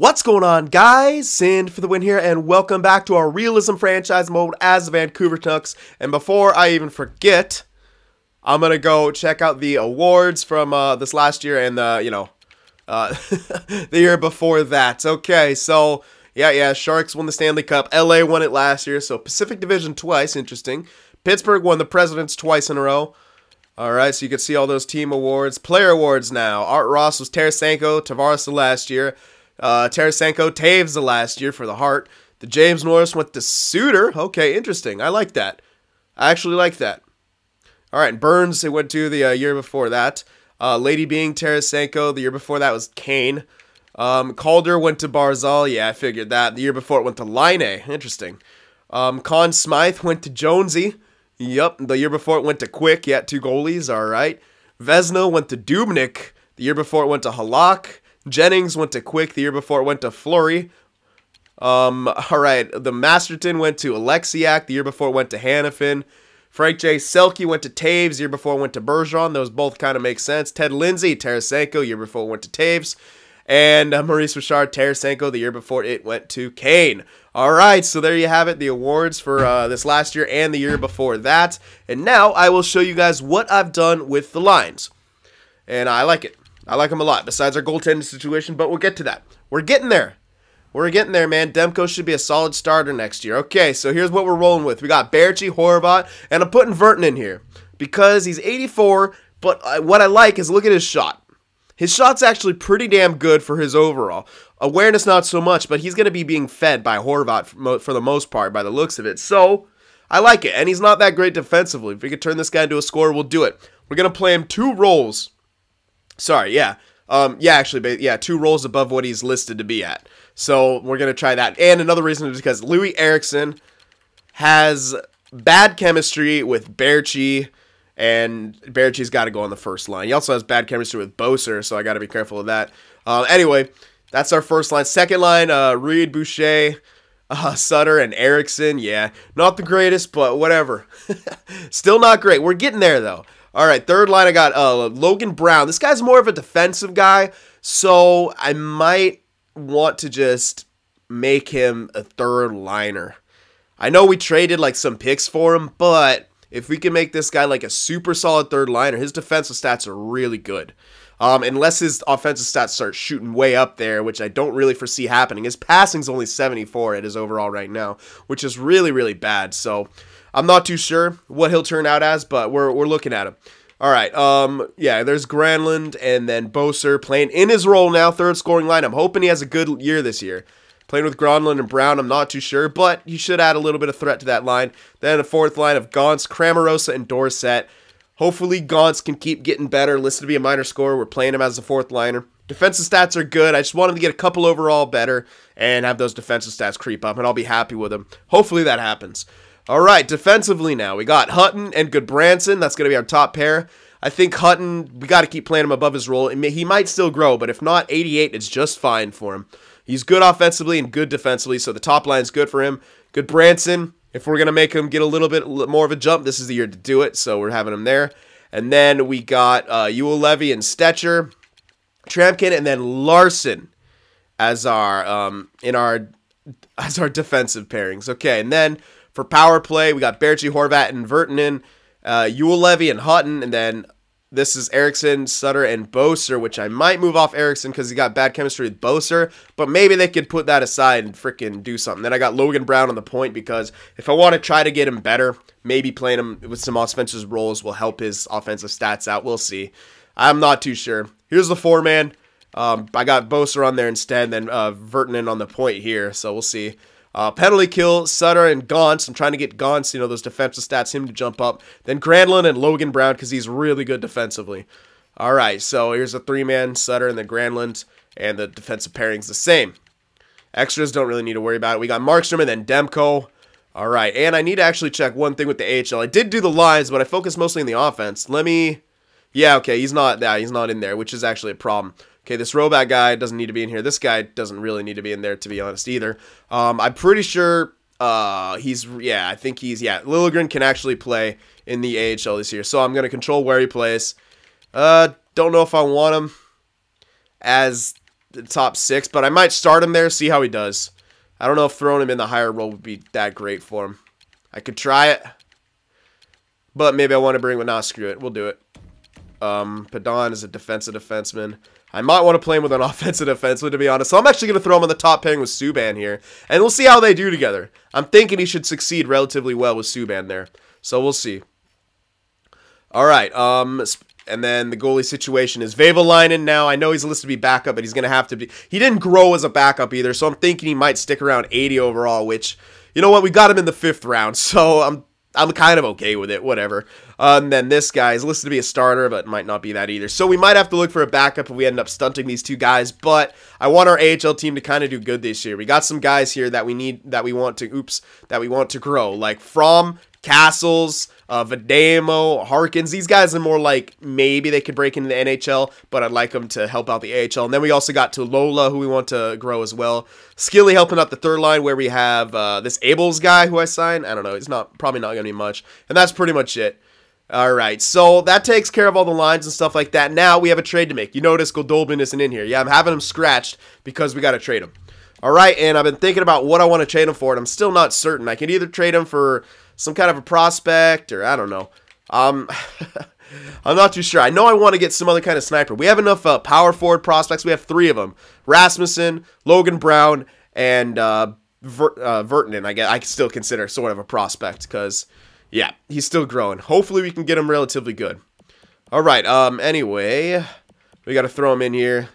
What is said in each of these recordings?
What's going on, guys? Cyn for the win here, and welcome back to our realism franchise mode as the Vancouver Canucks. And before I even forget, I'm gonna go check out the awards from this last year and the the year before that. Okay, so yeah, Sharks won the Stanley Cup. LA won it last year, so Pacific Division twice. Interesting. Pittsburgh won the Presidents twice in a row. All right, so you can see all those team awards, player awards now. Art Ross was Tarasenko, Tavares the last year. Tarasenko, Taves the last year for the Hart. The James Norris went to Suter. Okay, interesting. I like that. I actually like that. All right, Burns, it went to the year before that. Lady being Tarasenko. The year before that was Kane. Calder went to Barzal. Yeah, I figured that. The year before it went to Line. Interesting. Conn Smythe went to Jonesy. Yep. The year before it went to Quick. Yeah, 2 goalies. All right. Vesna went to Dubnyk. The year before it went to Halak. Jennings went to Quick. The year before it went to Fleury. All right. The Masterton went to Alexiak. The year before it went to Hanifin. Frank J. Selke went to Taves. The year before it went to Bergeron. Those both kind of make sense. Ted Lindsay, Tarasenko. Year before it went to Taves. And Maurice Richard, Tarasenko. The year before it went to Kane. All right, so there you have it, the awards for this last year and the year before that. And now I will show you guys what I've done with the lines. And I like it. I like them a lot, besides our goaltending situation, but we'll get to that. We're getting there. We're getting there, man. Demko should be a solid starter next year. Okay, so here's what we're rolling with. We got Baertschi, Horvat, and I'm putting Verton in here because he's 84, but what I like is look at his shot. His shot's actually pretty damn good for his overall. Awareness, not so much, but he's going to be being fed by Horvat for the most part, by the looks of it. So, I like it, and he's not that great defensively. If we could turn this guy into a scorer, we'll do it. We're going to play him 2 roles. Sorry, yeah. Actually, 2 roles above what he's listed to be at. So, we're going to try that. And another reason is because Louis Eriksson has bad chemistry with Baertschi, and Baertschi's got to go on the first line. He also has bad chemistry with Boser, so I got to be careful of that. Anyway, that's our first line. Second line, Reed, Boucher, Sutter, and Eriksson. Yeah, not the greatest, but whatever. Still not great. We're getting there, though. All right, third line, I got Logan Brown. This guy's more of a defensive guy, so I might want to just make him a third liner. I know we traded like some picks for him, but if we can make this guy like a super solid third liner, his defensive stats are really good. Unless his offensive stats start shooting way up there, which I don't really foresee happening. His passing's only 74 at his overall right now, which is really, really bad. So I'm not too sure what he'll turn out as, but we're looking at him. All right, yeah, there's Granlund and then Boser playing in his role now, third scoring line. I'm hoping he has a good year this year. Playing with Granlund and Brown, I'm not too sure, but he should add a little bit of threat to that line. Then a fourth line of Gauntz, Cramarosa, and Dorsett. Hopefully Gauntz can keep getting better, listed to be a minor scorer. We're playing him as a fourth liner. Defensive stats are good. I just want him to get a couple overall better and have those defensive stats creep up, and I'll be happy with him. Hopefully that happens. All right, defensively now, we got Hutton and Goodbranson. That's going to be our top pair. I think Hutton, we got to keep playing him above his role. He might still grow, but if not, 88 is just fine for him. He's good offensively and good defensively, so the top line's good for him. Goodbranson, if we're going to make him get a little bit more of a jump, this is the year to do it, so we're having him there. And then we got Ewell Levy and Stetcher, Trampkin, and then Larson as our defensive pairings. Okay, and then for power play, we got Baertschi, Horvat, and Vertonen, Ewell Levy and Hutton, and then this is Eriksson, Sutter, and Boser, which I might move off Eriksson because he got bad chemistry with Boser, but maybe they could put that aside and freaking do something. Then I got Logan Brown on the point because if I want to try to get him better, maybe playing him with some offensive roles will help his offensive stats out. We'll see. I'm not too sure. Here's the 4-man. I got Boser on there instead, then Vertonen on the point here, so we'll see. Penalty kill, Sutter and Gauntz. I'm trying to get Gauntz, those defensive stats, him to jump up. Then Granlund and Logan Brown because he's really good defensively. All right, so here's a 3-man, Sutter and then Granlund, and the defensive pairing's the same. Extras don't really need to worry about it. We got Markstrom and then Demko. All right, and I need to actually check one thing with the AHL. I did do the lines, but I focused mostly on the offense. Yeah, okay, he's not in there, which is actually a problem. Okay, this Roback guy doesn't need to be in here. This guy doesn't really need to be in there, to be honest, either. I'm pretty sure I think Liljegren can actually play in the AHL this year. So I'm going to control where he plays. Don't know if I want him as the top 6, but I might start him there, see how he does. I don't know if throwing him in the higher role would be that great for him. I could try it, but maybe I want to bring him. Nah, screw it. We'll do it. Padon is a defensive defenseman. I might want to play him with an offensive defenseman, to be honest. So I'm actually going to throw him on the top pairing with Subban here, and we'll see how they do together. I'm thinking he should succeed relatively well with Subban there, so we'll see. All right, and then the goalie situation is Vavalainen now. I know he's listed to be backup, but he's going to have to be. He didn't grow as a backup either, so I'm thinking he might stick around 80 overall, which, you know what, we got him in the 5th round, so I'm kind of okay with it, whatever. And then this guy is listed to be a starter, but might not be that either. So we might have to look for a backup if we end up stunting these 2 guys, but I want our AHL team to kind of do good this year. We got some guys here that we need, that we want to grow, like From, Castles, Vademo, Harkins. These guys are more like maybe they could break into the NHL, but I'd like them to help out the AHL. And then we also got Tulola, who we want to grow as well. Skilly helping out the 3rd line, where we have this Abels guy who I signed. I don't know. He's probably not going to be much. And that's pretty much it. All right, so that takes care of all the lines and stuff like that. Now we have a trade to make. You notice Goldobin isn't in here. Yeah, I'm having him scratched because we got to trade him. All right, and I've been thinking about what I want to trade him for, and I'm still not certain. I can either trade him for some kind of a prospect, or I don't know. I'm not too sure. I know I want to get some other kind of sniper. We have enough power forward prospects. We have 3 of them. Rasmussen, Logan Brown, and Vertanen. I guess I still consider sort of a prospect because, yeah, he's still growing. Hopefully we can get him relatively good. All right, anyway, we got to throw him in here,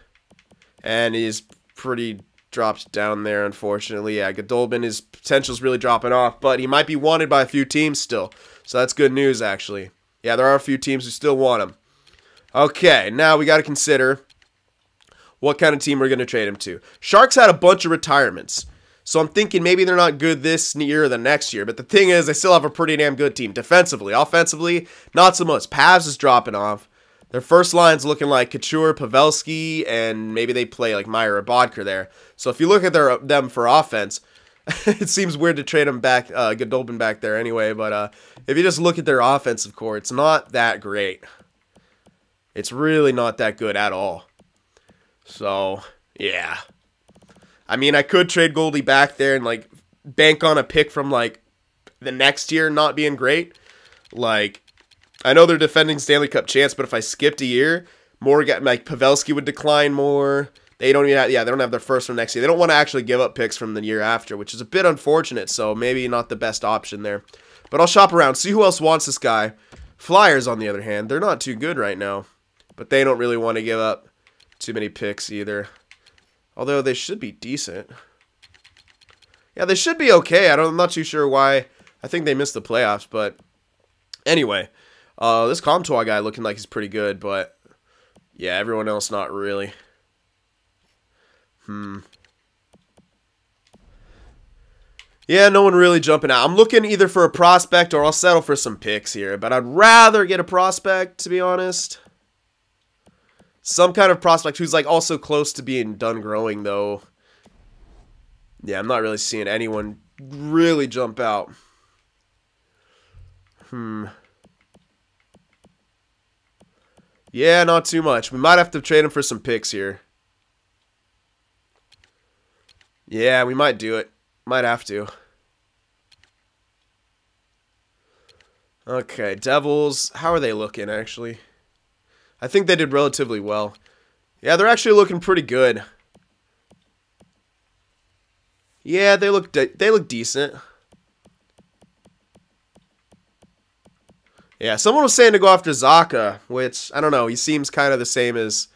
and he's pretty dropped down there, unfortunately. Yeah, Goldobin, his potential's really dropping off, but he might be wanted by a few teams still. So that's good news, actually. Yeah, there are a few teams who still want him. Okay, now we got to consider what kind of team we're going to trade him to. Sharks had a bunch of retirements, so I'm thinking maybe they're not good this year or the next year, but the thing is, they still have a pretty damn good team. Defensively, offensively, not so much. Pavs is dropping off. Their first line's looking like Couture, Pavelski, and maybe they play like Meyer or Bodker there. So if you look at them for offense, it seems weird to trade them back, Goldobin back there anyway. But if you just look at their offensive core, it's not that great. It's really not that good at all. So, yeah. I mean, I could trade Goldie back there and like bank on a pick from like the next year not being great. Like, I know they're defending Stanley Cup champs, but if I skipped a year, like Pavelski would decline more. They don't even have, they don't have their first from next year. They don't want to actually give up picks from the year after, which is a bit unfortunate, so maybe not the best option there. But I'll shop around, see who else wants this guy. Flyers, on the other hand, they're not too good right now, but they don't really want to give up too many picks either. Although they should be decent. Yeah, they should be okay. I'm not too sure why. I think they missed the playoffs, but anyway. This Comtois guy looking like he's pretty good, but yeah, everyone else not really. Yeah, no one really jumping out. I'm looking either for a prospect or I'll settle for some picks here, but I'd rather get a prospect, to be honest. Some kind of prospect who's like also close to being done growing, though. Yeah, I'm not really seeing anyone really jump out. Yeah, not too much. We might have to trade him for some picks here. Yeah, we might do it. Might have to. Okay, Devils. How are they looking, actually? I think they did relatively well. Yeah, they're actually looking pretty good. Yeah, they look decent. Yeah, someone was saying to go after Zaka, which, I don't know, he seems kind of the same as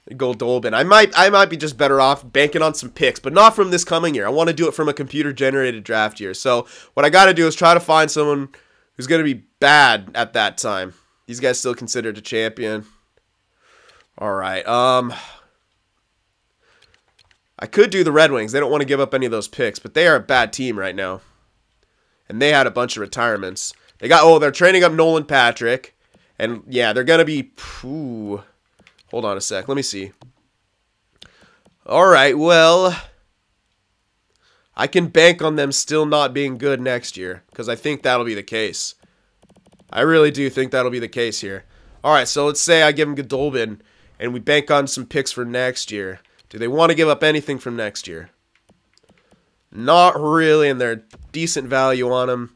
Goldobin. I might be just better off banking on some picks, but not from this coming year. I want to do it from a computer-generated draft year. So what I got to do is try to find someone who's going to be bad at that time. These guys still considered a champion. All right. I could do the Red Wings. They don't want to give up any of those picks, but they are a bad team right now. And they had a bunch of retirements. They're training up Nolan Patrick. And yeah, they're going to be, hold on a sec. Let me see. All right, well, I can bank on them still not being good next year because I think that'll be the case. I really do think that'll be the case here. All right, so let's say I give him Goldobin, and we bank on some picks for next year. Do they want to give up anything from next year? Not really, and they're decent value on them.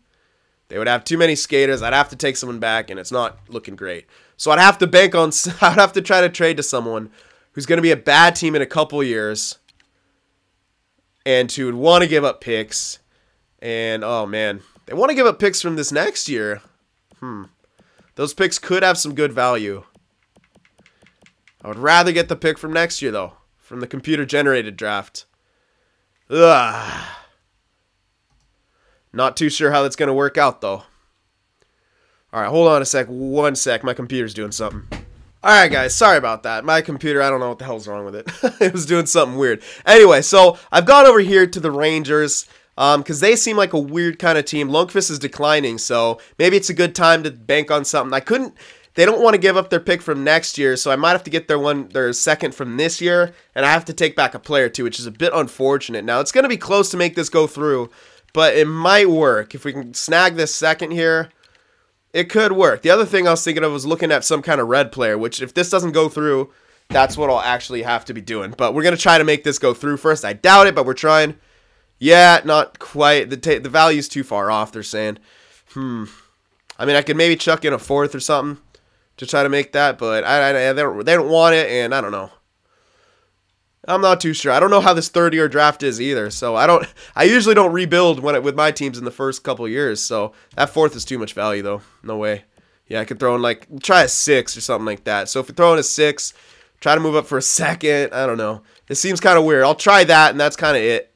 They would have too many skaters. I'd have to take someone back, and it's not looking great. So I'd have to bank on. I'd have to try to trade to someone who's going to be a bad team in a couple years, and who would want to give up picks. And oh man, they want to give up picks from this next year. Those picks could have some good value. I would rather get the pick from next year though, from the computer-generated draft. Ugh. Not too sure how that's going to work out, though. Alright, hold on a sec. 1 sec. My computer's doing something. Alright, guys. Sorry about that. My computer, I don't know what the hell's wrong with it. It was doing something weird. Anyway, so I've gone over here to the Rangers because they seem like a weird kind of team. Lundqvist is declining, so maybe it's a good time to bank on something. They don't want to give up their pick from next year, so I might have to get their second from this year, and I have to take back a player too, which is a bit unfortunate. Now, it's going to be close to make this go through, but it might work. If we can snag this second here, it could work. The other thing I was thinking of was looking at some kind of red player, which if this doesn't go through, that's what I'll actually have to be doing. But we're going to try to make this go through first. I doubt it, but we're trying. Yeah, not quite. The value's too far off, they're saying. I mean, I could maybe chuck in a fourth or something to try to make that, but they don't want it, and I don't know. I'm not too sure. I don't know how this third-year draft is either, so I usually don't rebuild with my teams in the first couple of years, so that fourth is too much value, though. No way. Yeah, I could throw in, try a 6 or something like that. So if we throw in a 6, try to move up for a second, I don't know. It seems kind of weird. I'll try that, and that's kind of it.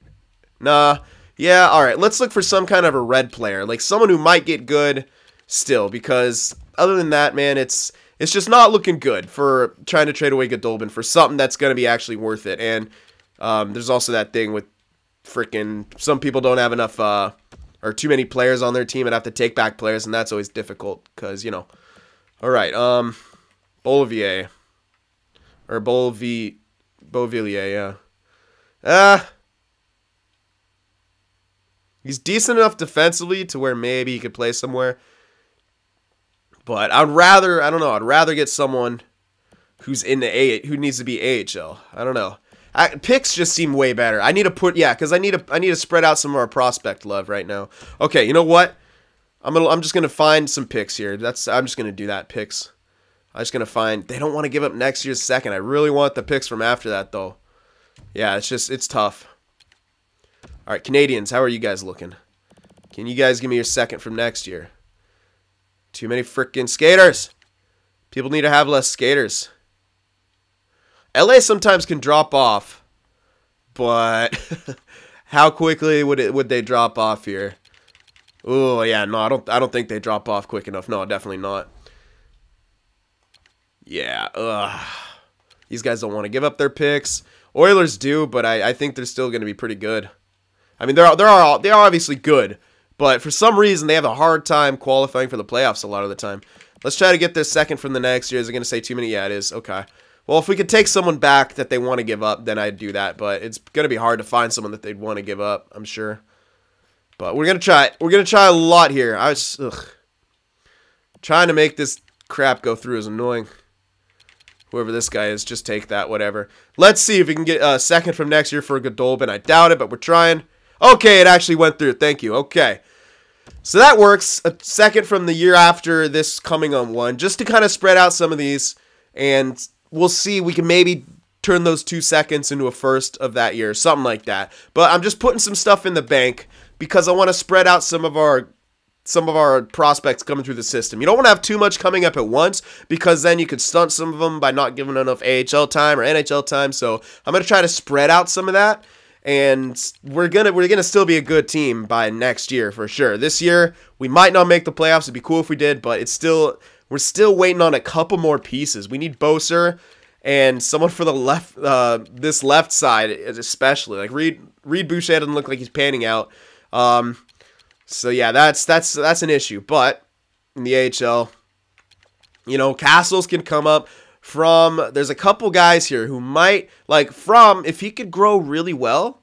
Nah. Yeah, all right. Let's look for some kind of a red player, like someone who might get good still, because other than that, man, it's just not looking good for trying to trade away Goldobin for something that's going to be actually worth it. And there's also that thing with freaking some people don't have enough or too many players on their team and have to take back players, and that's always difficult because, you know. All right, Beauvillier. Or Beauvillier, yeah. He's decent enough defensively to where maybe he could play somewhere. But I'd rather get someone who's in the who needs to be AHL. I don't know. Picks just seem way better. I need to because I need to spread out some of our prospect love right now. Okay, you know what? I'm just gonna find some picks here. I'm just gonna do that picks. I'm just gonna find. They don't want to give up next year's second. I really want the picks from after that though. Yeah, it's tough. All right, Canadians, how are you guys looking? Can you guys give me your second from next year? Too many freaking skaters. People need to have less skaters. LA sometimes can drop off, but how quickly would they drop off here? Oh yeah, no, I don't think they drop off quick enough. No, definitely not. Yeah, these guys don't want to give up their picks. Oilers do, but I think they're still going to be pretty good. I mean, they are obviously good. But for some reason, they have a hard time qualifying for the playoffs a lot of the time. Let's try to get their second from the next year. Is it going to say too many? Yeah, it is. Okay. Well, if we could take someone back that they want to give up, then I'd do that. But it's going to be hard to find someone that they'd want to give up, I'm sure. But we're going to try it. We're going to try a lot here. Trying to make this crap go through is annoying. Whoever this guy is, just take that, whatever. Let's see if we can get a second from next year for Goldobin. I doubt it, but we're trying. Okay, it actually went through. Thank you. Okay. So that works. A second from the year after this coming on one, just to kind of spread out some of these, and we'll see. We can maybe turn those 2 seconds into a first of that year, something like that. But I'm just putting some stuff in the bank because I want to spread out some of our prospects coming through the system. You don't want to have too much coming up at once because then you could stunt some of them by not giving enough AHL time or NHL time. So I'm going to try to spread out some of that. And we're gonna still be a good team by next year for sure. This year we might not make the playoffs. It'd be cool if we did, but we're still waiting on a couple more pieces. We need Boser and someone for the left, this left side especially. Like Reed Boucher doesn't look like he's panning out. So yeah, that's an issue. But in the AHL, you know, Castles can come up. There's a couple guys here who might, if he could grow really well,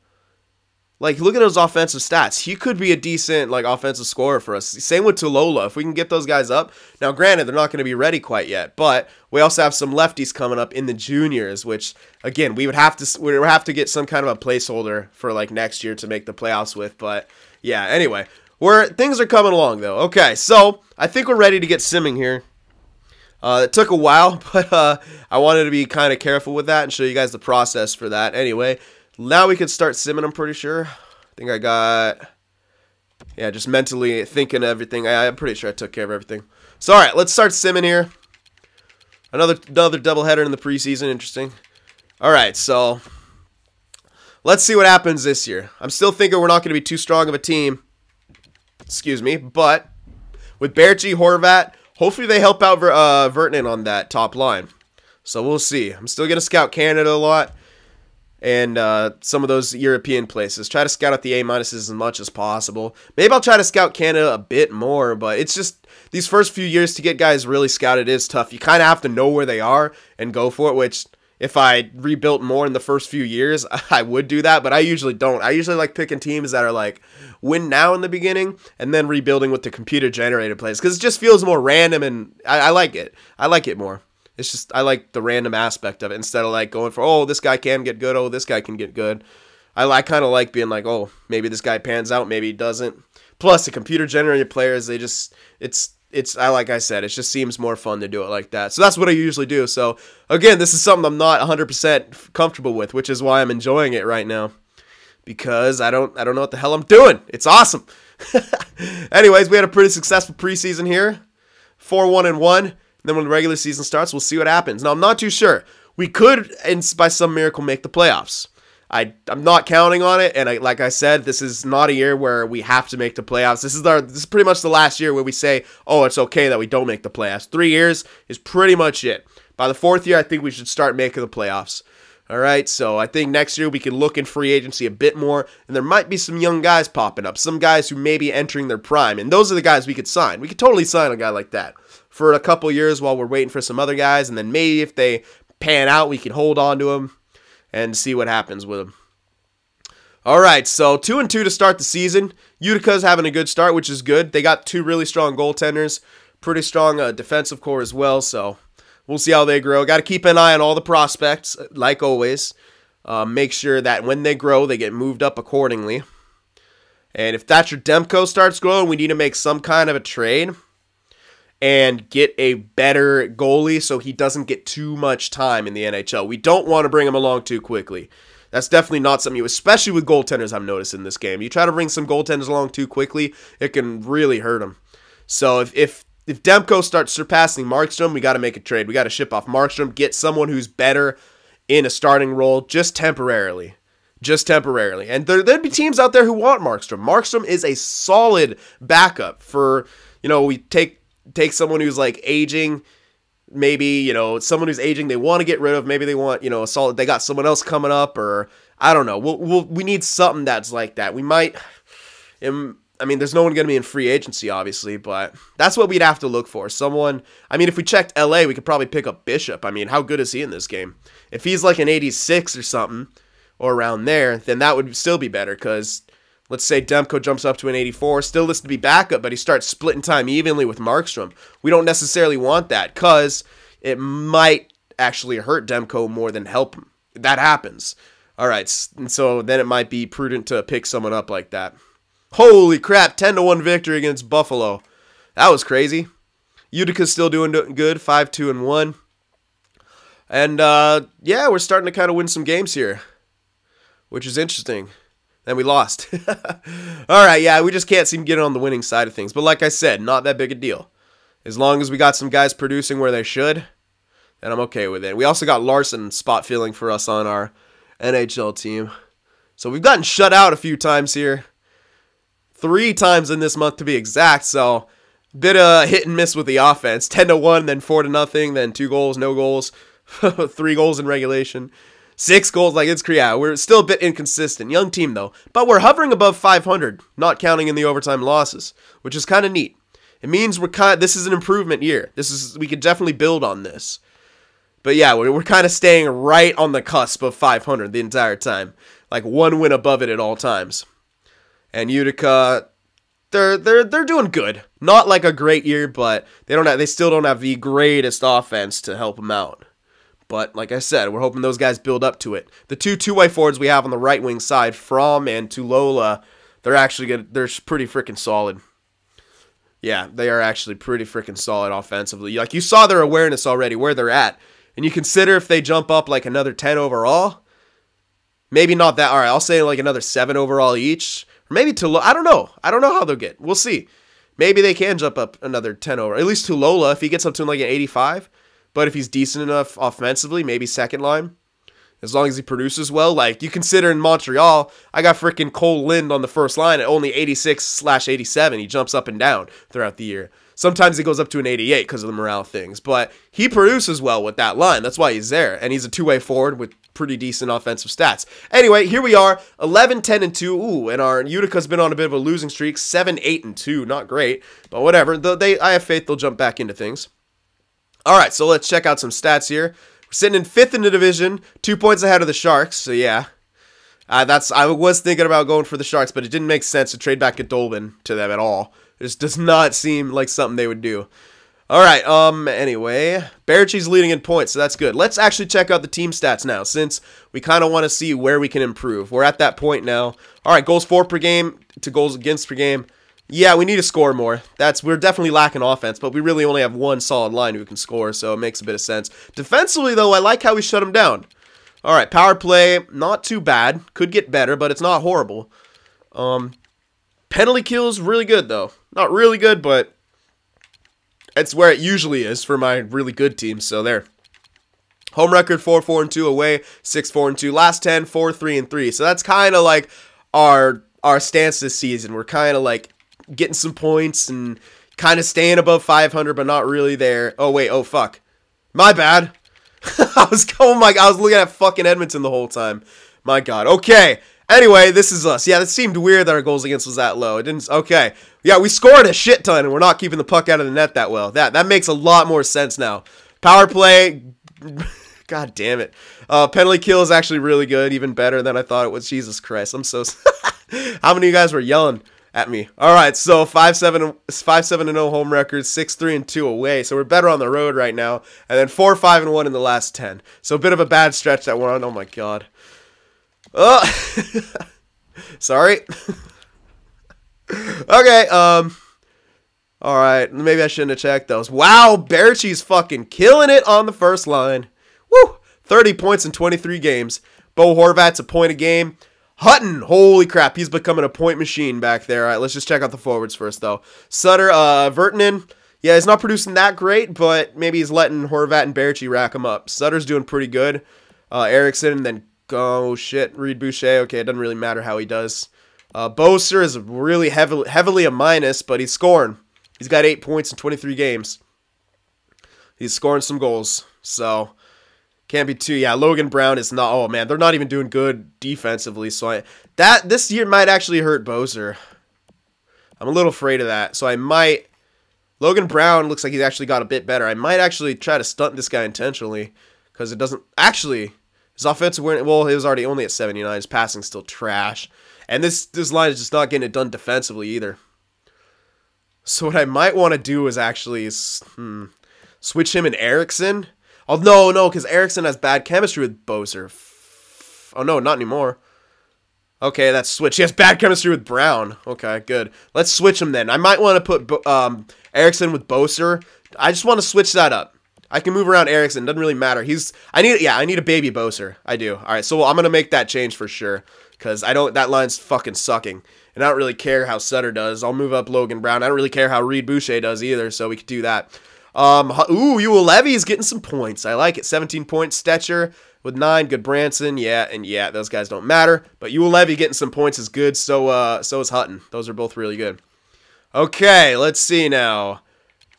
Like, look at those offensive stats. He could be a decent, like, offensive scorer for us. Same with Tulola. If we can get those guys up. Now, granted, they're not going to be ready quite yet. But we also have some lefties coming up in the juniors, which, again, we would have to get some kind of a placeholder for, like, next year to make the playoffs with. But, yeah, anyway. Things are coming along, though. Okay, so I think we're ready to get simming here. It took a while, but I wanted to be kind of careful with that and show you guys the process for that. Anyway, now we can start simming, I'm pretty sure. I think I got, yeah, just mentally thinking of everything. I'm pretty sure I took care of everything. So, all right, let's start simming here. Another doubleheader in the preseason. Interesting. All right, so let's see what happens this year. I'm still thinking we're not going to be too strong of a team. Excuse me, but with Berchi, Horvat, hopefully they help out Vertinen on that top line. So we'll see. I'm still going to scout Canada a lot and some of those European places. Try to scout out the A-minuses as much as possible. Maybe I'll try to scout Canada a bit more, but it's just these first few years to get guys really scouted is tough. You kind of have to know where they are and go for it, which if I rebuilt more in the first few years, I would do that, but I usually don't. I usually like picking teams that are like win now in the beginning and then rebuilding with the computer-generated plays because it just feels more random, and I like it. I like it more. It's just I like the random aspect of it instead of like going for, oh, this guy can get good, oh, this guy can get good. I kind of like being like, oh, maybe this guy pans out, maybe he doesn't. Plus, the computer-generated players, they just, like I said, it just seems more fun to do it like that. So that's what I usually do. So, again, this is something I'm not 100% comfortable with, which is why I'm enjoying it right now. Because I don't know what the hell I'm doing. It's awesome. Anyways, we had a pretty successful preseason here. 4-1-1. Then when the regular season starts, we'll see what happens. Now, I'm not too sure. We could, by some miracle, make the playoffs. I'm not counting on it, and like I said, this is not a year where we have to make the playoffs. This is pretty much the last year where we say, oh, it's okay that we don't make the playoffs. 3 years is pretty much it. By the 4th year, I think we should start making the playoffs. All right, so I think next year we can look in free agency a bit more, and there might be some young guys popping up, some guys who may be entering their prime, and those are the guys we could sign. We could totally sign a guy like that for a couple years while we're waiting for some other guys, and then maybe if they pan out, we can hold on to them and see what happens with them. All right, so 2-2 to start the season. Utica's having a good start, which is good. They got 2 really strong goaltenders, pretty strong defensive core as well, so we'll see how they grow. Got to keep an eye on all the prospects, like always. Make sure that when they grow, they get moved up accordingly. And if Thatcher Demko starts growing, we need to make some kind of a trade and get a better goalie so he doesn't get too much time in the NHL. We don't want to bring him along too quickly. That's definitely not something especially with goaltenders I've noticed in this game. You try to bring some goaltenders along too quickly, it can really hurt them. So if Demko starts surpassing Markstrom, we got to make a trade. We got to ship off Markstrom, get someone who's better in a starting role just temporarily. Just temporarily. And there'd be teams out there who want Markstrom. Markstrom is a solid backup for, we take someone who's like aging, maybe, someone who's aging they want to get rid of. Maybe they want, a solid, they got someone else coming up, or I don't know. We need something that's like that. We might, there's no one going to be in free agency, obviously, but that's what we'd have to look for. Someone, if we checked LA, we could probably pick up Bishop. How good is he in this game? If he's like an 86 or something, or around there, then that would still be better, because let's say Demko jumps up to an 84, still listed to be backup, but he starts splitting time evenly with Markstrom. We don't necessarily want that, because it might actually hurt Demko more than help him. That happens. All right, and so then it might be prudent to pick someone up like that. Holy crap, 10-1 victory against Buffalo. That was crazy. Utica's still doing good, 5-2-1. And, yeah, we're starting to kind of win some games here, which is interesting. Then we lost. All right, yeah, we just can't seem to get on the winning side of things. But like I said, not that big a deal. As long as we got some guys producing where they should, then I'm okay with it. We also got Larson spot filling for us on our NHL team. So we've gotten shut out a few times here. 3 times in this month to be exact, so bit of hit and miss with the offense. 10-1, then 4-0, then 2 goals, no goals, 3 goals in regulation, 6 goals. Like, it's yeah, we're still a bit inconsistent. Young team though, but we're hovering above 500, not counting in the overtime losses, which is kind of neat. It means this is an improvement year. We could definitely build on this. But yeah, we're kind of staying right on the cusp of 500 the entire time, like 1 win above it at all times. And Utica, they're doing good. Not like a great year, but they still don't have the greatest offense to help them out. But like I said, we're hoping those guys build up to it. The two-way forwards we have on the right wing side, Fromm and Tulola, they're actually good. They're pretty freaking solid. Yeah, they are actually pretty freaking solid offensively. Like, you saw their awareness already, where they're at. And you consider if they jump up like another 10 overall, maybe not that. All right, I'll say like another 7 overall each. Or maybe Tulola. I don't know. I don't know how they'll get. We'll see. Maybe they can jump up another 10 over. At least Tulola, if he gets up to like an 85. But if he's decent enough offensively, maybe second line. As long as he produces well. Like, you consider in Montreal, I got freaking Cole Lind on the first line at only 86/87. He jumps up and down throughout the year. Sometimes he goes up to an 88 because of the morale things. But he produces well with that line. That's why he's there. And he's a two-way forward with pretty decent offensive stats. Anyway, here we are. 11-10-2. Ooh, and our Utica's been on a bit of a losing streak. 7-8-2. Not great. But whatever. I have faith they'll jump back into things. All right, so let's check out some stats here. We're sitting in 5th in the division, 2 points ahead of the Sharks. So yeah, I was thinking about going for the Sharks, but it didn't make sense to trade back a Dolben to them at all. It just does not seem like something they would do. All right. Anyway, Barachi's leading in points, so that's good. Let's actually check out the team stats now, since we kind of want to see where we can improve. We're at that point now. All right, goals for per game to goals against per game. Yeah, we need to score more. We're definitely lacking offense, but we really only have one solid line who can score, so it makes a bit of sense. Defensively, though, I like how we shut them down. All right, power play, not too bad. Could get better, but it's not horrible. Penalty kills, really good, though. Not really good, but it's where it usually is for my really good team, so there. Home record, 4-4-2 away, 6-4-2. Last 10, 4-3-3. So that's kind of like our stance this season. We're kind of like getting some points and kind of staying above 500, but not really there. Oh, wait. Oh, fuck. My bad. I was looking at fucking Edmonton the whole time. My God. Okay. Anyway, this is us. Yeah, it seemed weird that our goals against was that low. It didn't. Okay. Yeah, we scored a shit ton, and we're not keeping the puck out of the net that well. That makes a lot more sense now. Power play. God damn it. Penalty kill is actually really good. Even better than I thought it was. Jesus Christ. I'm so... How many of you guys were yelling at me? All right, so 5-7-0 home record, 6-3-2 away. So we're better on the road right now. And then 4-5-1 in the last 10. So a bit of a bad stretch that we're on. Oh my God. Sorry. Okay. All right. Maybe I shouldn't have checked those. Wow, Barachi's fucking killing it on the first line. Woo! 30 points in 23 games. Bo Horvat's a point a game. Hutton, holy crap, he's becoming a point machine back there. All right, let's just check out the forwards first, though. Sutter, Vertanen, yeah, he's not producing that great, but maybe he's letting Horvat and Barachi rack him up. Sutter's doing pretty good. Eriksson, and then, oh, shit, Reed Boucher. Okay, it doesn't really matter how he does. Boser is really heavily a minus, but he's scoring. He's got 8 points in 23 games. He's scoring some goals, so... Can't be too. Yeah, Logan Brown is not. Oh man, they're not even doing good defensively. So this year might actually hurt Boser. I'm a little afraid of that. So I might. Logan Brown looks like he's actually got a bit better. I might actually try to stunt this guy intentionally because it doesn't actually. His offensive awareness. Well, he was already only at 79. His passing's still trash, and this line is just not getting it done defensively either. So what I might want to do is actually switch him and Eriksson. Oh, no, because Eriksson has bad chemistry with Boser. Oh, no, not anymore. Okay, that's switch. He has bad chemistry with Brown. Okay, good. Let's switch him then. I might want to put Eriksson with Boser. I just want to switch that up. I can move around Eriksson. Doesn't really matter. I need a baby Boser. I do. All right, so I'm going to make that change for sure because that line's fucking sucking. And I don't really care how Sutter does. I'll move up Logan Brown. I don't really care how Reed Boucher does either, so we could do that. Ewell Levy's getting some points. I like it. 17 points. Stetcher with 9. Good Branson. Yeah, those guys don't matter. But Ewell Levy getting some points is good. So is Hutton. Those are both really good. Okay, let's see now.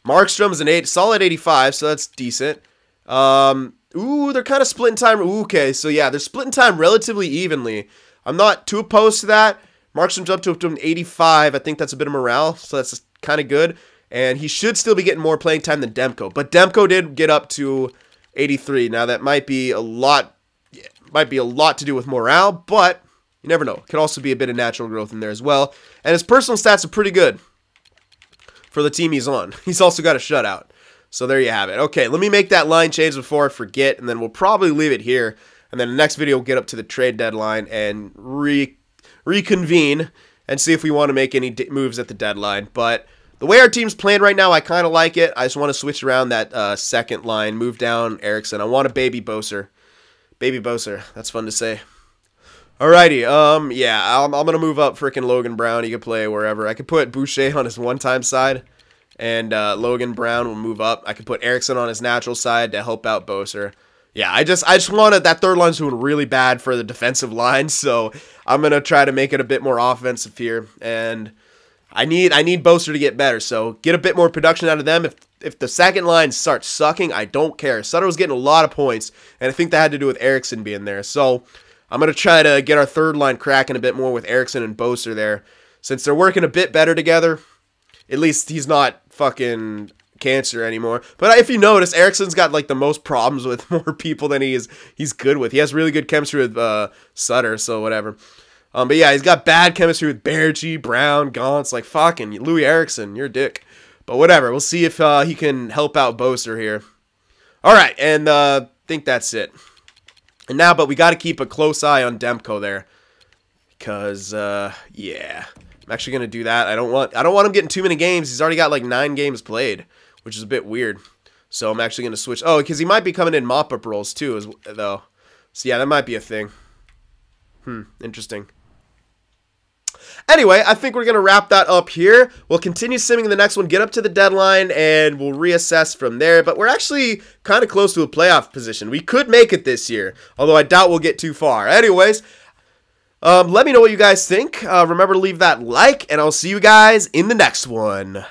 Markstrom's an solid 85, so that's decent. They're kind of splitting time. Okay, so yeah, they're splitting time relatively evenly. I'm not too opposed to that. Markstrom's up to an 85. I think that's a bit of morale, so that's kind of good. And he should still be getting more playing time than Demko. But Demko did get up to 83. Now that might be a lot to do with morale, but You never know. Could also be a bit of natural growth in there as well. And his personal stats are pretty good for the team he's on. He's also got a shutout. So there you have it. Okay, let me make that line change before I forget, and then we'll probably leave it here. And then the next video, we'll get up to the trade deadline and reconvene and see if we want to make any moves at the deadline. But the way our team's playing right now, I kind of like it. I just want to switch around that second line, move down Eriksson. I want a baby Boser. Baby Boser. That's fun to say. Alrighty, yeah, I'm going to move up freaking Logan Brown. He can play wherever. I could put Boucher on his one-time side, and Logan Brown will move up. I could put Eriksson on his natural side to help out Boser. Yeah, I just wanted that third line's doing really bad for the defensive line, so I'm going to try to make it a bit more offensive here, and I need Boser to get better, so get a bit more production out of them. If the second line starts sucking, I don't care. Sutter was getting a lot of points, and I think that had to do with Eriksson being there, so I'm going to try to get our third line cracking a bit more with Eriksson and Boser there. Since they're working a bit better together, at least he's not fucking cancer anymore. But if you notice, Eriksson's got like the most problems with more people than he's good with. He has really good chemistry with Sutter, so whatever. But yeah, he's got bad chemistry with Berchi, Brown, Gauntz. Like fucking Louis Eriksson, you're a dick. But whatever, we'll see if he can help out Boser here. All right, and I think that's it. And now, but we got to keep a close eye on Demko there, because yeah, I'm actually gonna do that. I don't want him getting too many games. He's already got like 9 games played, which is a bit weird. So I'm actually gonna switch. Oh, because he might be coming in mop-up roles too, though. So yeah, that might be a thing. Interesting. Anyway, I think we're going to wrap that up here. We'll continue simming the next one, get up to the deadline, and we'll reassess from there. But we're actually kind of close to a playoff position. We could make it this year, although I doubt we'll get too far. Anyways, let me know what you guys think. Remember to leave that like, and I'll see you guys in the next one.